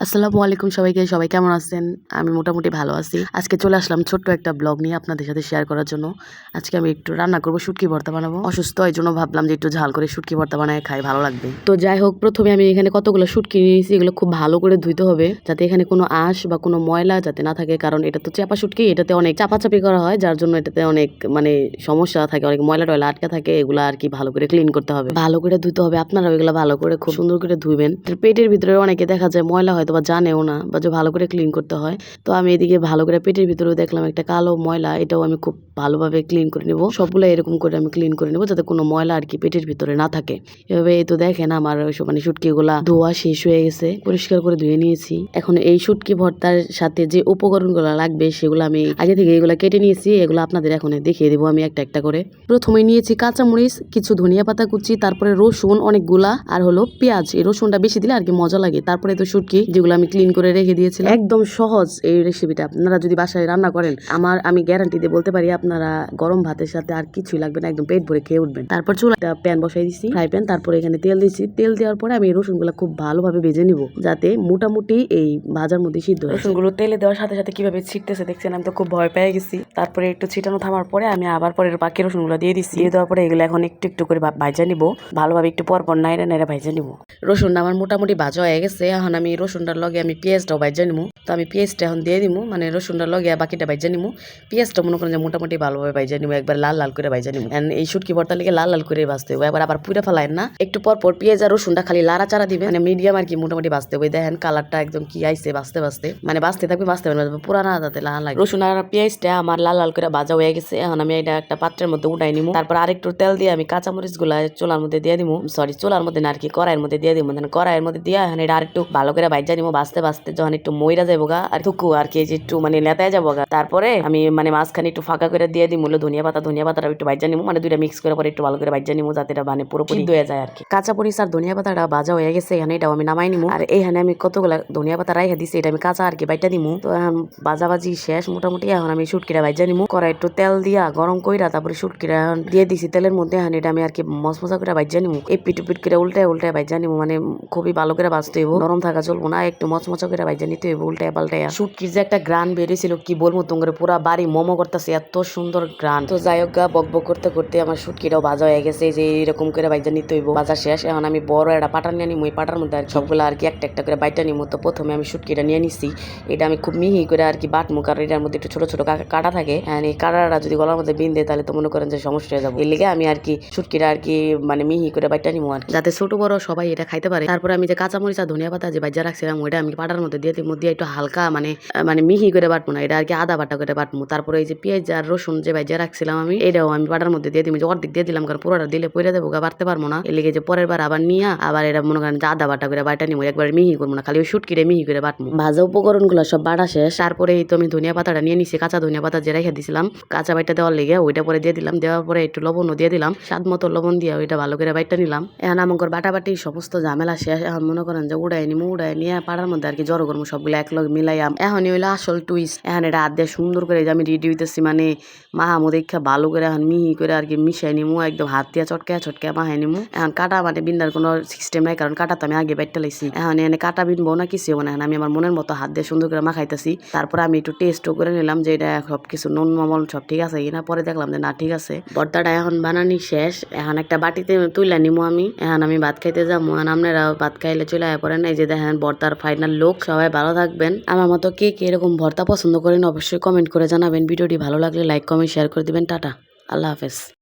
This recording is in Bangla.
আসসালামু আলাইকুম সবাইকে। সবাই কেমন আছেন? আমি মোটামুটি ভালো আছি। আজকে চলে আসলাম ছোট্ট একটা ব্লগ নিয়ে আপনাদের সাথে শেয়ার করার জন্য। আজকে আমি একটু রান্না করব, শুটকি ভর্তা বানাবো। অসুস্থ, এই জন্য ভাবলাম যে একটু ঝাল করে শুটকি ভর্তা বানায় খাই, ভালো লাগবে। তো যাই হোক, প্রথমে আমি এখানে কতগুলো শুটকি নিয়েছি। এগুলো খুব ভালো করে ধুইতে হবে, যাতে এখানে কোনো আঁশ বা কোনো ময়লা যাতে না থাকে, কারণ এটা তো চাপা শুটকি, এটাতে অনেক চাপাচাপি করা হয়, যার জন্য এটাতে অনেক সমস্যা থাকে, অনেক ময়লা টয়লা আটকা থাকে। এগুলো আর কি ভালো করে ক্লিন করতে হবে, ভালো করে ধুতে হবে। আপনারা এগুলো ভালো করে খুব সুন্দর করে ধুইবেন। পেটের ভিতরে অনেকে দেখা যায় ময়লা হয়তো বা জানেও না, বা যে ভালো করে ক্লিন করতে হয়। তো আমি এদিকে ভালো করে পেটের ভিতরেও দেখলাম একটা কালো ময়লা, এটাও আমি খুব ভালোভাবে ক্লিন করে নেব। সবগুলো এরকম করে আমি ক্লিন করে নেব, যাতে কোনো ময়লা আর কি পেটের ভিতরে না থাকে। এভাবে এই তো দেখেন আমার শুটকি গুলা ধোয়া শেষ হয়ে গেছে, পরিষ্কার করে ধুয়ে নিয়েছি। এখন এই শুটকি ভর্তার সাথে যে উপকরণ গুলা লাগবে সেগুলো আমি আগে থেকে এগুলা কেটে নিয়েছি। এগুলো আপনাদের এখন দেখিয়ে দেবো আমি একটা একটা করে। প্রথমে নিয়েছি কাঁচামরিচ, কিছু ধনিয়া পাতা কুচি, তারপরে রসুন অনেকগুলা, আর হলো পেঁয়াজ। এই রসুনটা বেশি দিলে আর কি মজা লাগে। তারপরে তো শুটকি যেগুলো আমি ক্লিন করে রেখে দিয়েছিলাম। একদম সহজ এই রেসিপিটা, আপনারা যদি বাসায় রান্না করেন আমি গ্যারান্টি দিয়ে বলতে পারি আপনারা গরম ভাতের সাথে আর কিছুই লাগবে না, একদম পেট ভরে খেয়ে উঠবেন। তারপর চুলাটা প্যান বসাই দিচ্ছি, ফ্রাই প্যান। তারপরে এখানে তেল দিচ্ছি। তেল দেওয়ার পরে আমি রসুনগুলো খুব ভালোভাবে ভেজে নিব, যাতে মোটামুটি এই ভাজার মধ্যে সিদ্ধ হয়। রসুনগুলো তেলে দেওয়ার সাথে সাথে কিভাবে ছিটতেছে দেখছেন, আমি তো খুব ভয় পেয়ে গেছি। তারপরে একটু ছিটানো থামার পরে আমি আবার পরে বাকি রসুনগুলো দিয়ে দিচ্ছি। দিয়ে দেওয়ার পরে এগুলো এখন একটু একটু করে ভাজা নিব, ভালোভাবে একটু পর নাইড়ে নাইড়ে ভাজা নিব। রসুনটা আমার মোটামুটি ভাজা হয়ে গেছে। এখন আমি রসুনটার লগে আমি পেঁয়াজটাও ভাজা নিবো। তো আমি পেঁয়াজটা এখন দিয়ে দিব, রসুনটার লগে বাকিটা ভাজা নিবো। পেঁয়াজটা মনে করেন যে মোটামুটি ভালোভাবে ভাজা নিবো, একবার লাল লাল করে ভাজা নিবো। এই শুটকি ভর্তা লেগে লাল লাল করে ভাজতে হবে, আবার পুরা ফেলায় না। একটু পর পর পেঁয়াজ আর রসুনটা খালি লাড়াচাড়া দিবে, মিডিয়াম আর কি মোটামুটি ভাজতে হবে। দেখেন কালারটা একদম কি আইছে, ভাজতে ভাজতে বাঁচতে থাকবে, বাঁচতে পারবে পুরা না যাতে লাল লাগে। রসুন আর পেঁয়াজটা আমার লাল লাল করে ভাজা হয়ে গেছে। এখন আমি এটা একটা পাত্রের মধ্যে উঠাই নিবো। তারপর আরেকটু তেল দিয়ে আমি কাঁচামরিচ গুলা চুলার মধ্যে দিয়ে দিব, সরি চুলার মধ্যে না আর কি কড়াইয়ের মধ্যে দিয়ে দিব। কড়াইয়ের মধ্যে দিয়ে এখন এটা আরেকটু ভালো করে ভাজা নিবো। ভাজতে ভাজতে যখন একটু মইরা যাবো গা আর থুকু আর কি একটু লেতায় যাবো গা, তারপরে আমি মাঝখানে একটু ফাঁকা করে দিয়ে দিই মূল্য ধনিয়া পাতাটা একটু ভাজা নিবো, দুইটা মিক্স করে পরে একটু ভালো করে ভাজা নিবো, যাতে এটা পুরোপুরি হয়ে যায় আর কি। কাঁচা মরিচ আর ধনিয়া পাতাটা ভাজা হয়ে গেছে। এখানে এটাও আমি নামাই নিবো। আর এইখানে আমি কতগুলা ধনিয়া পাতা রাইখা দিছি, এটা আমি কাঁচা আর কি বাইটা নিবো। তো এখন ভাজাভাজি শেষ মোটামুটি। এখন আমি শুটকিটা ভাজা নিবো। কড়াই একটু তেল দিয়া গরম কইরা তারপরে শুটকিটা এখন দিয়ে দিছি তেলের মধ্যে। এখন এটা আমি আর কি মশমশা করে ভাজা নিবো। এই পিট পিট করে উল্টায় উল্টায় ভাজা নিবো, খুবই ভালো করে ভাজতে হইব, নরম থাকা চলবো না, একটু মচমচা করে ভাজা নিতে হইব উল্টায় পাল্টায়। শুটকির যে একটা গ্রান বেরিয়েছিল কি বলবো, তোমার পুরা বাড়ি মোমো করতেছে, এত সুন্দর গ্রান। তো যাই হোক, বক বক করতে করতে আমার শুটকিটাও ভাজা হয়ে গেছে, যে এরকম করে ভাজা নিতে হইব। ভাজা শেষ। এখন আমি বড় একটা পাটার নিয়ে নিবো। এই পাটার মধ্যে আর সবগুলো আর কি একটা একটা করে বাইটা নিবো। তো প্রথমে আমি শুটকিটা নিয়ে নিচ্ছি। এটা আমি খুব মিহি করে আর কি বাটমু, কারণ এটার মধ্যে একটু ছোট ছোট কাটা থাকে। এই কাটাটা যদি গলার মধ্যে বিন্দে তাহলে তো মনে করেন যে সমস্যা হয়ে যাবে। এর লেগে আমি আর কি শুটকিটা আর কি মিহি করে বাইটা নিবো আর কি, যাতে ছোট বড় সবাই এটা খাইতে পারে। তারপরে আমি যে কাঁচামরিচ আর ধনিয়া পাতা যে ভাজা রাখছিলাম ওইটা আমি পাটার মধ্যে দিয়ে দিব, দিয়ে একটু হালকা মিহি করে বাটবো না, এটা আর কি আদা বাটা করে বাটবো। তারপরে এই যে পেঁয়াজ আর রসুন যে ভাজা রাখছিলাম আমি, এটাও আমি পাটার মধ্যে দিয়ে দিব। যে অর্ধেক দিয়ে দিলাম, কারণ পুরোটা দিলে পড়ে দেবো, বাড়তে পারবো না। এর লেগে যে পরের বার আবার নিয়ে আবার এটা মনে করেন যে আদা বাটা করে বাটা নিবো, একবার মিহি করবো না, খালি ওই শুটকিরে মিহি করে বাটবো। ভাজা উপকরণ গুলো সব বাটা শেষ। তারপরে এই তো আমি ধনিয়া পাতাটা নিয়ে নিছি, কাঁচা ধনিয়া পাতা যে রেখে দিছিলাম কাঁচা বাইটা দেওয়ার লেগে, ওইটা পরে দিয়ে দিলাম। দেওয়ার পরে একটু লবণও দিয়ে দিলাম, স্বাদ মতো লবণ দিয়ে ওইটা ভালো করে বাইটা নিলাম। এখন আমার বাটাবাটি সমস্ত ঝামেলা শেষ। এখন মনে করেন যে উড়াই নিয়ে পাড়ার মধ্যে আর কি জড়ো করবো সবগুলো একলগ মিলাইয়াম। এখনই হইলো আসল টুইস্ট। এখন এটা হাত দিয়ে সুন্দর করে যে আমি রেডি হইতেছি, মাহামু দেখা ভালো করে এখন মিহি করে আর কি মিশাই নিমু, একদম হাত দিয়ে চটকে মাহাই নিমু। এখন কাটা বিন্দার কোনো সিস্টেম নাই, কারণ কাটা তো আমি আগে বাইটটা লাইছি। এখন এনে কাটা বিনবো না কিছু, এখন আমি আমার মনের মতো হাত দিয়ে সুন্দর করে মাখাইতেছি। তারপর আমি একটু টেস্টও করে নিলাম যে এটা সবকিছু নুন মামল সব ঠিক আছে কিনা। পরে দেখলাম যে না ঠিক আছে। ভর্তাটা এখন বানানি শেষ। এখন একটা বাটিতে তুইলা নিমু আমি। এখন আমি ভাত খাইতে যাবো। আপনারাও ভাত খাইলে চলে আয় পড়েন। এই যে দেখেন ভর্তার ফাইনাল লুক। সবাই ভালো থাকবেন। আমার মতো কে কে এরকম ভর্তা পছন্দ করেন অবশ্যই কমেন্ট করে জানাবেন। ভিডিওটি ভালো লাগলে লাইক কমেন্ট শেয়ার করে দিবেন। টাটা, আল্লাহ হাফেজ।